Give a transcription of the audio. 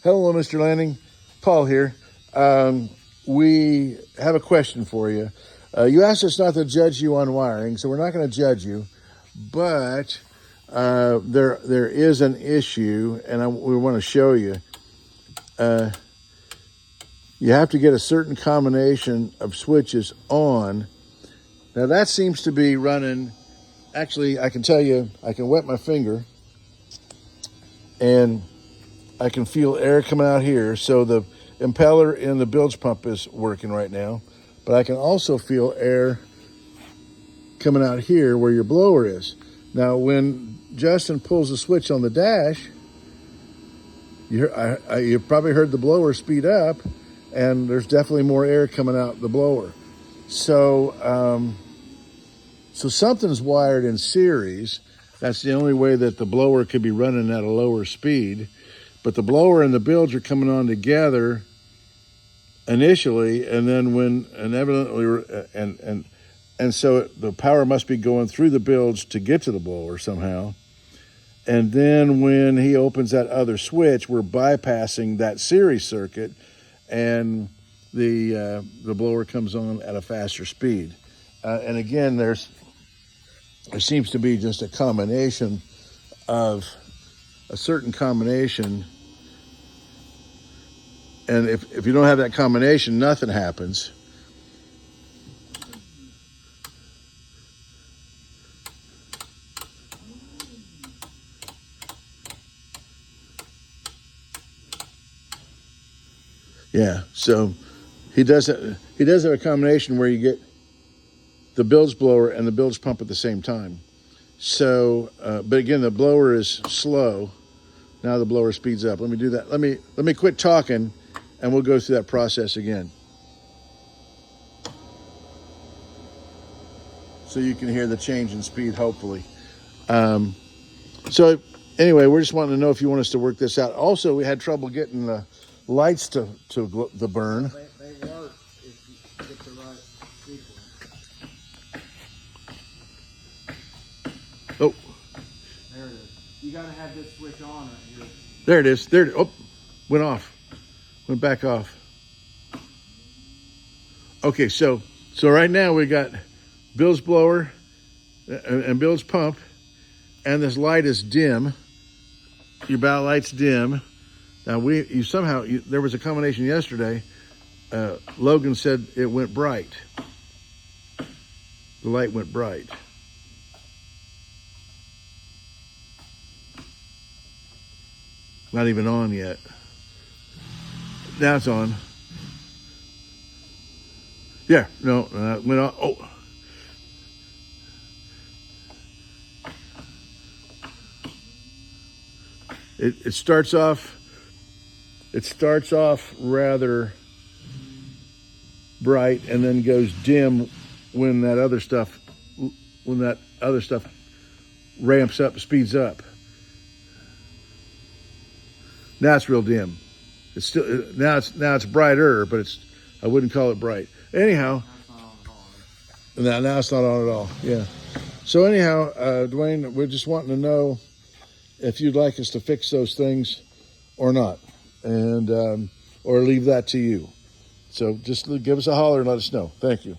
Hello, Mr. Lanning. Paul here. We have a question for you. You asked us not to judge you on wiring, so we're not going to judge you. But there is an issue, and we want to show you. You have to get a certain combination of switches on. Now that seems to be running. Actually, I can tell you, I can wet my finger, and I can feel air coming out here. So the impeller in the bilge pump is working right now, but I can also feel air coming out here where your blower is. Now, when Justin pulls the switch on the dash, you probably heard the blower speed up, and there's definitely more air coming out the blower. So, so something's wired in series. That's the only way that the blower could be running at a lower speed. But the blower and the bilge are coming on together initially, and then when inevitably, and so the power must be going through the bilge to get to the blower somehow. And then when he opens that other switch, we're bypassing that series circuit, and the blower comes on at a faster speed. And again, there seems to be just a combination of a certain combination. And if you don't have that combination, nothing happens. Yeah, so he does have a combination where you get the bilge blower and the bilge pump at the same time. So, but again, the blower is slow. Now the blower speeds up. Let me do that. Let me quit talking, and we'll go through that process again. So you can hear the change in speed, hopefully. So anyway, we're just wanting to know if you want us to work this out. Also, we had trouble getting the lights to burn. They work if you get the right sequence. Oh. There it is. You got to have this switch on right here. There it is. There. Oh, went off. Went back off. Okay, so right now we got bilge blower and bilge pump, and this light is dim. Your bow light's dim. Now there was a combination yesterday. Logan said it went bright. The light went bright. Not even on yet. Now it's on. Yeah, no, it went on. Oh. It starts off rather bright and then goes dim when that other stuff ramps up, speeds up. Now it's real dim. It's still now it's brighter, but I wouldn't call it bright. Anyhow, now it's not on at all. Yeah. So anyhow, Dwayne, we're just wanting to know if you'd like us to fix those things or not, and or leave that to you. So just give us a holler and let us know. Thank you.